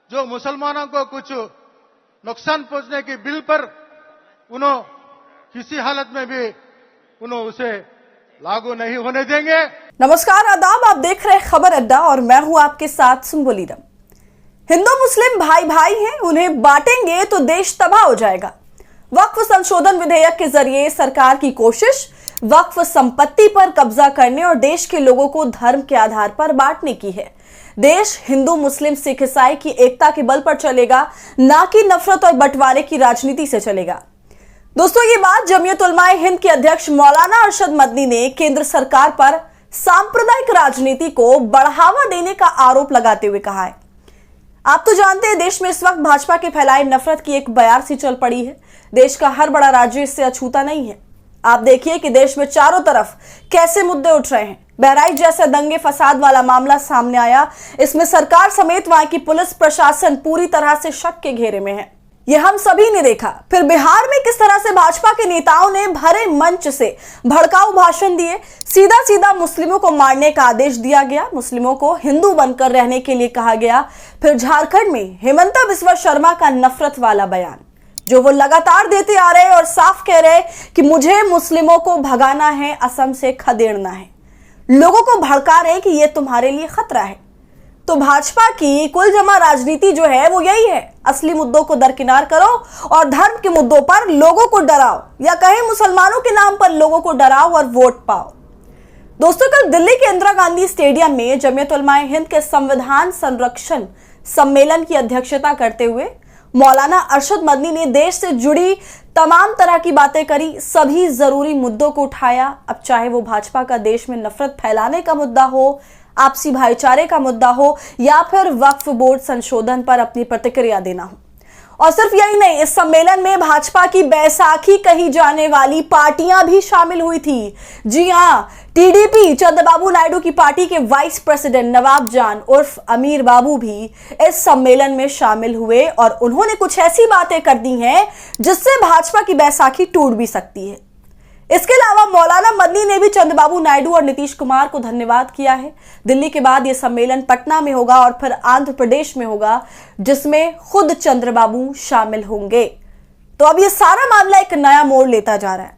जो मुसलमानों को कुछ नुकसान पहुंचने की बिल पर उन्होंने किसी हालत में भी उन्होंने उसे लागू नहीं होने देंगे। नमस्कार, आदाब। आप देख रहे हैं खबर अड्डा और मैं हूं आपके साथ सुम्बुलीरम। हिंदू मुस्लिम भाई भाई हैं, उन्हें बांटेंगे तो देश तबाह हो जाएगा। वक्फ संशोधन विधेयक के जरिए सरकार की कोशिश वक्फ संपत्ति पर कब्जा करने और देश के लोगों को धर्म के आधार पर बांटने की है। देश हिंदू मुस्लिम सिख ईसाई की एकता के बल पर चलेगा, ना कि नफरत और बंटवारे की राजनीति से चलेगा। दोस्तों, ये बात जमीयत उलमाए हिंद के अध्यक्ष मौलाना अरशद मदनी ने केंद्र सरकार पर सांप्रदायिक राजनीति को बढ़ावा देने का आरोप लगाते हुए कहा है। आप तो जानते हैं, देश में इस वक्त भाजपा के फैलाए नफरत की एक बयार सी चल पड़ी है। देश का हर बड़ा राज्य इससे अछूता नहीं है। आप देखिए कि देश में चारों तरफ कैसे मुद्दे उठ रहे हैं। बहराइच जैसे दंगे फसाद वाला मामला सामने आया, इसमें सरकार समेत वहां की पुलिस प्रशासन पूरी तरह से शक के घेरे में है। यह हम सभी ने देखा। फिर बिहार में किस तरह से भाजपा के नेताओं ने भरे मंच से भड़काऊ भाषण दिए, सीधा सीधा मुस्लिमों को मारने का आदेश दिया गया, मुस्लिमों को हिंदू बनकर रहने के लिए कहा गया। फिर झारखंड में हेमंता बिस्वा शर्मा का नफरत वाला बयान जो वो लगातार देते आ रहे और साफ कह रहे कि मुझे मुस्लिमों को भगाना है, असम से खदेड़ना है, लोगों को भड़का रहे कि ये तुम्हारे लिए खतरा है। तो भाजपा की कुल जमा राजनीति जो है वो यही है, असली मुद्दों को दरकिनार करो और धर्म के मुद्दों पर लोगों को डराओ, या कहें मुसलमानों के नाम पर लोगों को डराओ और वोट पाओ। दोस्तों, कल दिल्ली के इंदिरा गांधी स्टेडियम में जमीयत उलमाए हिंद के संविधान संरक्षण सम्मेलन की अध्यक्षता करते हुए मौलाना अरशद मदनी ने देश से जुड़ी तमाम तरह की बातें करी, सभी जरूरी मुद्दों को उठाया। अब चाहे वो भाजपा का देश में नफरत फैलाने का मुद्दा हो, आपसी भाईचारे का मुद्दा हो, या फिर वक्फ बोर्ड संशोधन पर अपनी प्रतिक्रिया देना हो। और सिर्फ यही नहीं, इस सम्मेलन में भाजपा की बैसाखी कही जाने वाली पार्टियां भी शामिल हुई थी। जी हां, टीडीपी चंद्रबाबू नायडू की पार्टी के वाइस प्रेसिडेंट नवाब जान उर्फ अमीर बाबू भी इस सम्मेलन में शामिल हुए और उन्होंने कुछ ऐसी बातें कर दी हैं जिससे भाजपा की बैसाखी टूट भी सकती है। इसके अलावा मौलाना मदनी ने भी चंद्रबाबू नायडू और नीतीश कुमार को धन्यवाद किया है। दिल्ली के बाद यह सम्मेलन पटना में होगा और फिर आंध्र प्रदेश में होगा, जिसमें खुद चंद्रबाबू शामिल होंगे। तो अब यह सारा मामला एक नया मोड़ लेता जा रहा है।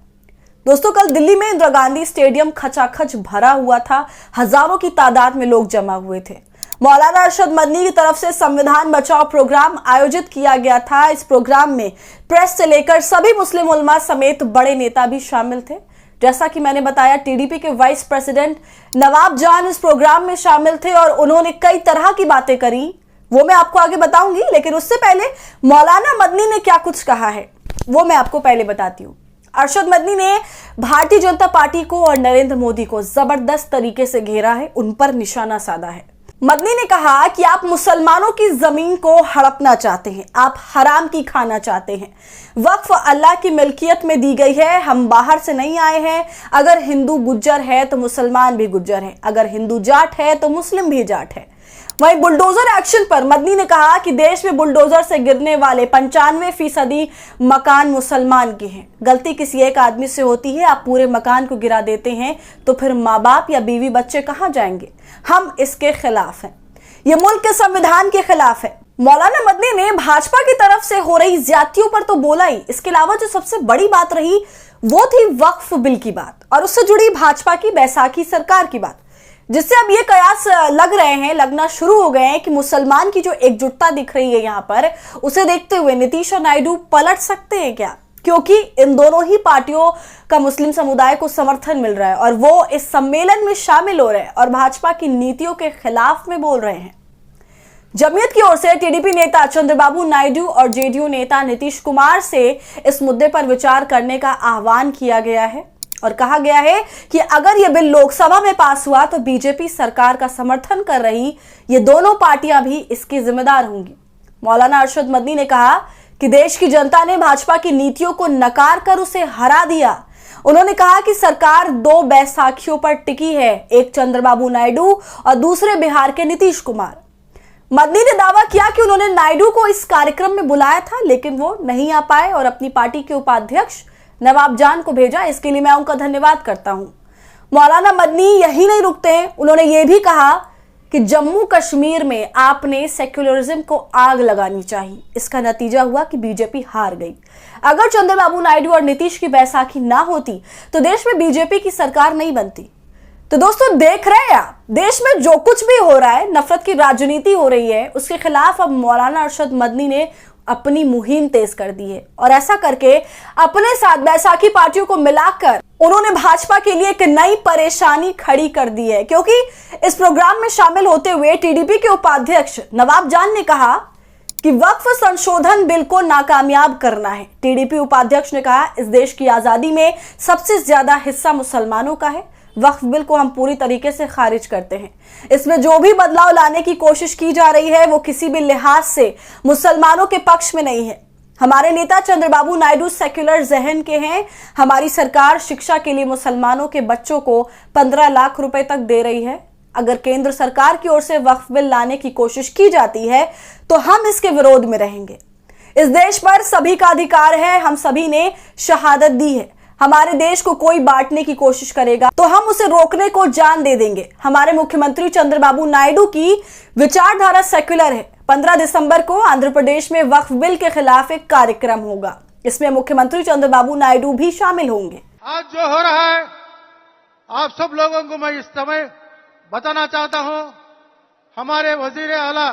दोस्तों, कल दिल्ली में इंदिरा गांधी स्टेडियम खचाखच भरा हुआ था, हजारों की तादाद में लोग जमा हुए थे। मौलाना अरशद मदनी की तरफ से संविधान बचाओ प्रोग्राम आयोजित किया गया था। इस प्रोग्राम में प्रेस से लेकर सभी मुस्लिम उलमा समेत बड़े नेता भी शामिल थे। जैसा कि मैंने बताया, टीडीपी के वाइस प्रेसिडेंट नवाब जान इस प्रोग्राम में शामिल थे और उन्होंने कई तरह की बातें करी, वो मैं आपको आगे बताऊंगी। लेकिन उससे पहले मौलाना मदनी ने क्या कुछ कहा है वो मैं आपको पहले बताती हूँ। अरशद मदनी ने भारतीय जनता पार्टी को और नरेंद्र मोदी को जबरदस्त तरीके से घेरा है, उन पर निशाना साधा है। मदनी ने कहा कि आप मुसलमानों की जमीन को हड़पना चाहते हैं, आप हराम की खाना चाहते हैं। वक्फ अल्लाह की मिल्कियत में दी गई है, हम बाहर से नहीं आए हैं। अगर हिंदू गुज्जर है तो मुसलमान भी गुज्जर है, अगर हिंदू जाट है तो मुस्लिम भी जाट है। वहीं बुलडोजर एक्शन पर मदनी ने कहा कि देश में बुलडोजर से गिरने वाले 95% मकान मुसलमान के हैं। गलती किसी एक आदमी से होती है, आप पूरे मकान को गिरा देते हैं, तो फिर माँ बाप या बीवी बच्चे कहां जाएंगे? हम इसके खिलाफ हैं, ये मुल्क के संविधान के खिलाफ है। मौलाना मदनी ने भाजपा की तरफ से हो रही ज्यादतियों पर तो बोला ही, इसके अलावा जो सबसे बड़ी बात रही वो थी वक्फ बिल की बात और उससे जुड़ी भाजपा की बैसाखी सरकार की बात, जिससे अब ये कयास लगना शुरू हो गए हैं कि मुसलमान की जो एकजुटता दिख रही है यहाँ पर, उसे देखते हुए नीतीश और नायडू पलट सकते हैं क्या? क्योंकि इन दोनों ही पार्टियों का मुस्लिम समुदाय को समर्थन मिल रहा है और वो इस सम्मेलन में शामिल हो रहे हैं और भाजपा की नीतियों के खिलाफ में बोल रहे हैं। जमीयत की ओर से टीडीपी नेता चंद्रबाबू नायडू और जेडीयू नेता नीतीश कुमार से इस मुद्दे पर विचार करने का आह्वान किया गया है और कहा गया है कि अगर यह बिल लोकसभा में पास हुआ तो बीजेपी सरकार का समर्थन कर रही ये दोनों पार्टियां भी इसकी जिम्मेदार होंगी। मौलाना अरशद मदनी ने कहा कि देश की जनता ने भाजपा की नीतियों को नकार कर उसे हरा दिया। उन्होंने कहा कि सरकार दो बैसाखियों पर टिकी है, एक चंद्रबाबू नायडू और दूसरे बिहार के नीतीश कुमार। मदनी ने दावा किया कि उन्होंने नायडू को इस कार्यक्रम में बुलाया था लेकिन वो नहीं आ पाए और अपनी पार्टी के उपाध्यक्ष नवाब जान को भेजा। इसके लिए मैं उनका धन्यवाद करता हूं। मौलाना मदनी यही नहीं रुकते हैं, उन्होंने ये भी कहा कि जम्मू कश्मीर में आपने सेक्युलरिज्म को आग लगानी चाहिए। इसका नतीजा हुआ कि बीजेपी हार गई। अगर चंद्रबाबू नायडू और नीतीश की बैसाखी ना होती तो देश में बीजेपी की सरकार नहीं बनती। तो दोस्तों, देख रहे हैं आप, देश में जो कुछ भी हो रहा है, नफरत की राजनीति हो रही है, उसके खिलाफ अब मौलाना अरशद मदनी ने अपनी मुहिम तेज कर दी है और ऐसा करके अपने साथ बैसाखी पार्टियों को मिलाकर उन्होंने भाजपा के लिए एक नई परेशानी खड़ी कर दी है। क्योंकि इस प्रोग्राम में शामिल होते हुए टीडीपी के उपाध्यक्ष नवाब जान ने कहा कि वक्फ संशोधन बिल को नाकामयाब करना है। टीडीपी उपाध्यक्ष ने कहा, इस देश की आजादी में सबसे ज्यादा हिस्सा मुसलमानों का है। वक्फ बिल को हम पूरी तरीके से खारिज करते हैं। इसमें जो भी बदलाव लाने की कोशिश की जा रही है वो किसी भी लिहाज से मुसलमानों के पक्ष में नहीं है। हमारे नेता चंद्रबाबू नायडू सेक्युलर जहन के हैं। हमारी सरकार शिक्षा के लिए मुसलमानों के बच्चों को 15 लाख रुपए तक दे रही है। अगर केंद्र सरकार की ओर से वक्फ बिल लाने की कोशिश की जाती है तो हम इसके विरोध में रहेंगे। इस देश पर सभी का अधिकार है। हम सभी ने शहादत दी है। हमारे देश को कोई बांटने की कोशिश करेगा तो हम उसे रोकने को जान दे देंगे। हमारे मुख्यमंत्री चंद्रबाबू नायडू की विचारधारा सेक्युलर है। 15 दिसंबर को आंध्र प्रदेश में वक्फ बिल के खिलाफ एक कार्यक्रम होगा। इसमें मुख्यमंत्री चंद्रबाबू नायडू भी शामिल होंगे। आज जो हो रहा है, आप सब लोगों को मैं इस समय बताना चाहता हूं, हमारे वजीर आला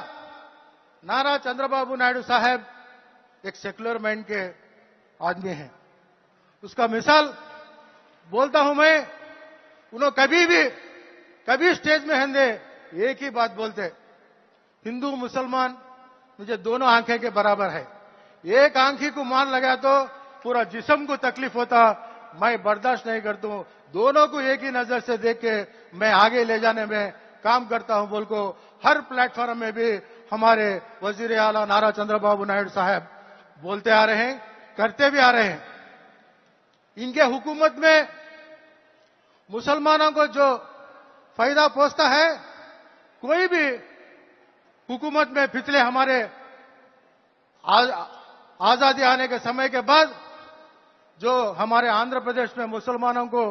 नारा चंद्रबाबू नायडू साहब एक सेक्युलर माइंड के आदमी हैं। उसका मिसाल बोलता हूं मैं, उन्होंने कभी स्टेज में हंदे एक ही बात बोलते, हिंदू मुसलमान मुझे दोनों आंखें के बराबर है। एक आंखी को मान लगा तो पूरा जिस्म को तकलीफ होता, मैं बर्दाश्त नहीं करता हूं। दोनों को एक ही नजर से देख के मैं आगे ले जाने में काम करता हूं बोल को हर प्लेटफॉर्म में भी हमारे वजीर आला नारा चंद्रबाबू नायडू साहब बोलते आ रहे हैं, करते भी आ रहे हैं। इनके हुकूमत में मुसलमानों को जो फायदा पहुंचता है, कोई भी हुकूमत में पिछले हमारे आजादी आने के समय के बाद जो हमारे आंध्र प्रदेश में मुसलमानों को।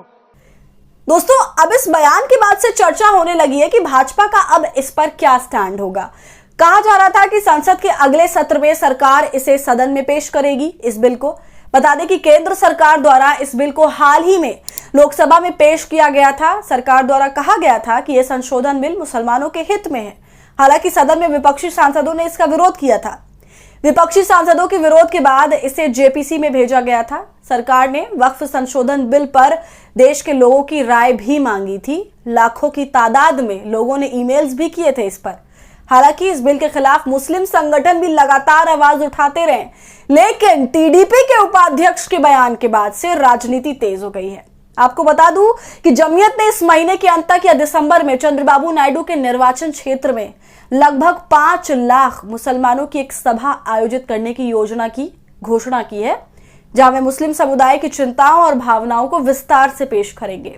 दोस्तों, अब इस बयान के बाद से चर्चा होने लगी है कि भाजपा का अब इस पर क्या स्टैंड होगा। कहा जा रहा था कि संसद के अगले सत्र में सरकार इसे सदन में पेश करेगी। इस बिल को बता दें कि केंद्र सरकार द्वारा इस बिल को हाल ही में लोकसभा में पेश किया गया था। सरकार द्वारा कहा गया था कि यह संशोधन बिल मुसलमानों के हित में है। हालांकि सदन में विपक्षी सांसदों ने इसका विरोध किया था। विपक्षी सांसदों के विरोध के बाद इसे जेपीसी में भेजा गया था। सरकार ने वक्फ संशोधन बिल पर देश के लोगों की राय भी मांगी थी। लाखों की तादाद में लोगों ने ईमेल्स भी किए थे इस पर। हालांकि इस बिल के खिलाफ मुस्लिम संगठन भी लगातार आवाज उठाते रहे, लेकिन टीडीपी के उपाध्यक्ष के बयान के बाद से राजनीति तेज हो गई है। आपको बता दूं कि जमीयत ने इस महीने के अंत तक या दिसंबर में चंद्रबाबू नायडू के निर्वाचन क्षेत्र में लगभग 5 लाख मुसलमानों की एक सभा आयोजित करने की योजना की घोषणा की है, जहां वे मुस्लिम समुदाय की चिंताओं और भावनाओं को विस्तार से पेश करेंगे।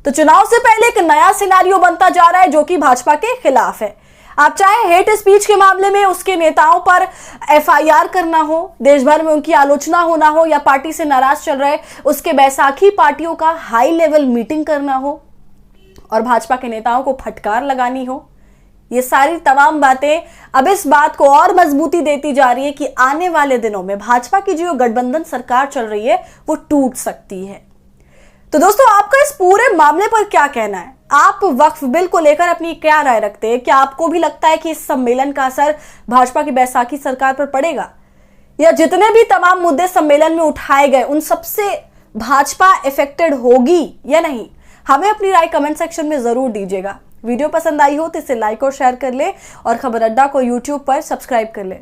तो चुनाव से पहले एक नया सिनेरियो बनता जा रहा है जो कि भाजपा के खिलाफ है। आप चाहे हेट स्पीच के मामले में उसके नेताओं पर एफआईआर करना हो, देश भर में उनकी आलोचना होना हो, या पार्टी से नाराज चल रहे उसके बैसाखी पार्टियों का हाई लेवल मीटिंग करना हो और भाजपा के नेताओं को फटकार लगानी हो, ये सारी तमाम बातें अब इस बात को और मजबूती देती जा रही है कि आने वाले दिनों में भाजपा की जो गठबंधन सरकार चल रही है वो टूट सकती है। तो दोस्तों, आपका इस पूरे मामले पर क्या कहना है? आप वक्फ बिल को लेकर अपनी क्या राय रखते हैं? क्या आपको भी लगता है कि इस सम्मेलन का असर भाजपा की बैसाखी सरकार पर पड़ेगा, या जितने भी तमाम मुद्दे सम्मेलन में उठाए गए उन सबसे भाजपा इफेक्टेड होगी या नहीं? हमें अपनी राय कमेंट सेक्शन में जरूर दीजिएगा। वीडियो पसंद आई हो तो इसे लाइक और शेयर कर ले और खबर अड्डा को यूट्यूब पर सब्सक्राइब कर ले।